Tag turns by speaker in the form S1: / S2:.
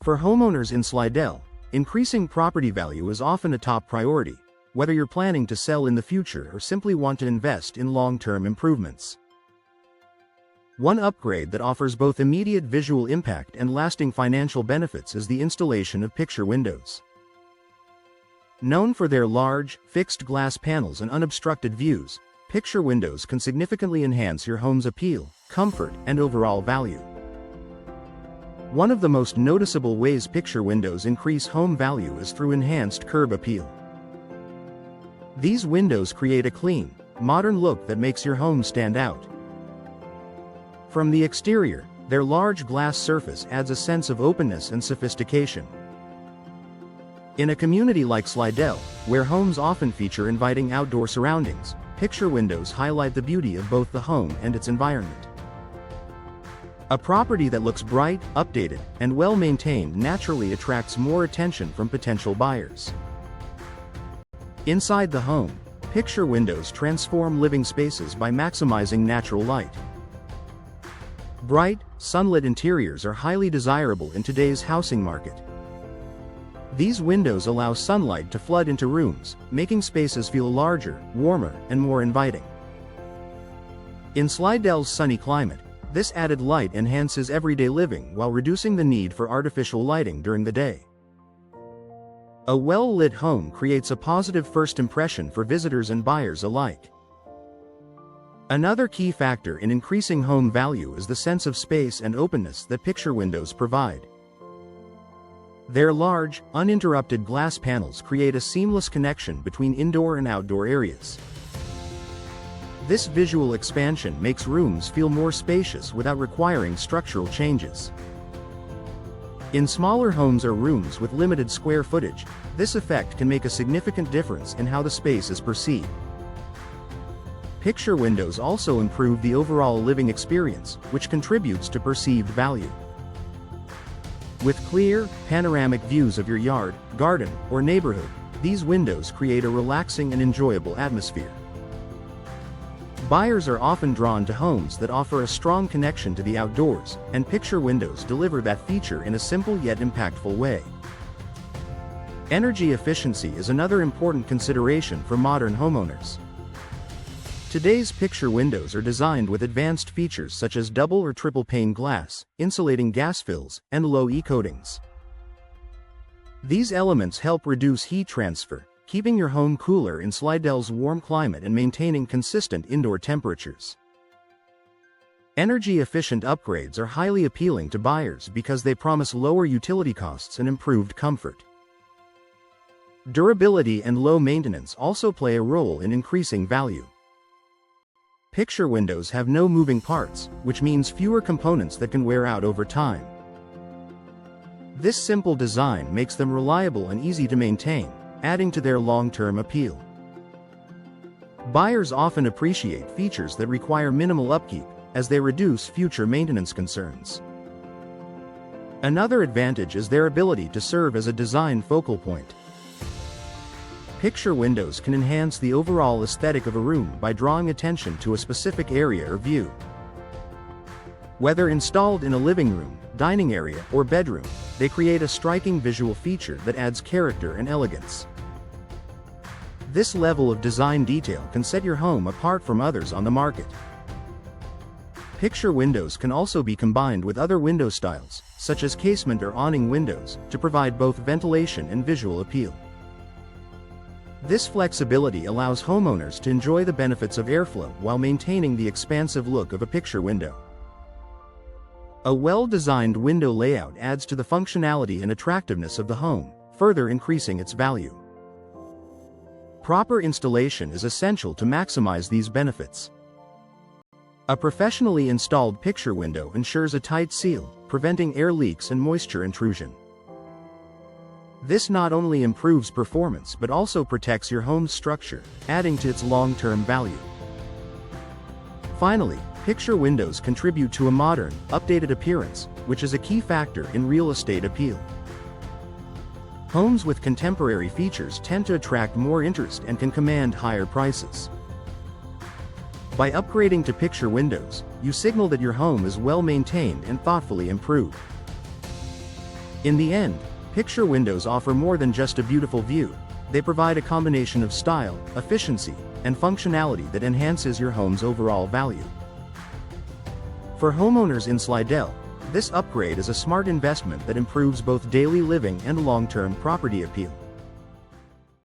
S1: For homeowners in Slidell, increasing property value is often a top priority, whether you're planning to sell in the future or simply want to invest in long-term improvements. One upgrade that offers both immediate visual impact and lasting financial benefits is the installation of picture windows. Known for their large, fixed glass panels and unobstructed views, picture windows can significantly enhance your home's appeal, comfort, and overall value. One of the most noticeable ways picture windows increase home value is through enhanced curb appeal. These windows create a clean, modern look that makes your home stand out. From the exterior, their large glass surface adds a sense of openness and sophistication. In a community like Slidell, where homes often feature inviting outdoor surroundings, picture windows highlight the beauty of both the home and its environment. A property that looks bright, updated, and well-maintained naturally attracts more attention from potential buyers. Inside the home, picture windows transform living spaces by maximizing natural light. Bright, sunlit interiors are highly desirable in today's housing market. These windows allow sunlight to flood into rooms, making spaces feel larger, warmer, and more inviting. In Slidell's sunny climate, this added light enhances everyday living while reducing the need for artificial lighting during the day. A well-lit home creates a positive first impression for visitors and buyers alike. Another key factor in increasing home value is the sense of space and openness that picture windows provide. Their large, uninterrupted glass panels create a seamless connection between indoor and outdoor areas. This visual expansion makes rooms feel more spacious without requiring structural changes. In smaller homes or rooms with limited square footage, this effect can make a significant difference in how the space is perceived. Picture windows also improve the overall living experience, which contributes to perceived value. With clear, panoramic views of your yard, garden, or neighborhood, these windows create a relaxing and enjoyable atmosphere. Buyers are often drawn to homes that offer a strong connection to the outdoors, and picture windows deliver that feature in a simple yet impactful way. Energy efficiency is another important consideration for modern homeowners. Today's picture windows are designed with advanced features such as double or triple pane glass, insulating gas fills, and low-E coatings. These elements help reduce heat transfer, keeping your home cooler in Slidell's warm climate and maintaining consistent indoor temperatures. Energy-efficient upgrades are highly appealing to buyers because they promise lower utility costs and improved comfort. Durability and low maintenance also play a role in increasing value. Picture windows have no moving parts, which means fewer components that can wear out over time. This simple design makes them reliable and easy to maintain, adding to their long-term appeal. Buyers often appreciate features that require minimal upkeep, as they reduce future maintenance concerns. Another advantage is their ability to serve as a design focal point. Picture windows can enhance the overall aesthetic of a room by drawing attention to a specific area or view. Whether installed in a living room, dining area, or bedroom, they create a striking visual feature that adds character and elegance. This level of design detail can set your home apart from others on the market. Picture windows can also be combined with other window styles, such as casement or awning windows, to provide both ventilation and visual appeal. This flexibility allows homeowners to enjoy the benefits of airflow while maintaining the expansive look of a picture window. A well-designed window layout adds to the functionality and attractiveness of the home, further increasing its value. Proper installation is essential to maximize these benefits. A professionally installed picture window ensures a tight seal, preventing air leaks and moisture intrusion. This not only improves performance but also protects your home's structure, adding to its long-term value. Finally, picture windows contribute to a modern, updated appearance, which is a key factor in real estate appeal. Homes with contemporary features tend to attract more interest and can command higher prices. By upgrading to picture windows, you signal that your home is well maintained and thoughtfully improved. In the end, picture windows offer more than just a beautiful view. They provide a combination of style, efficiency, and functionality that enhances your home's overall value. For homeowners in Slidell, this upgrade is a smart investment that improves both daily living and long-term property appeal.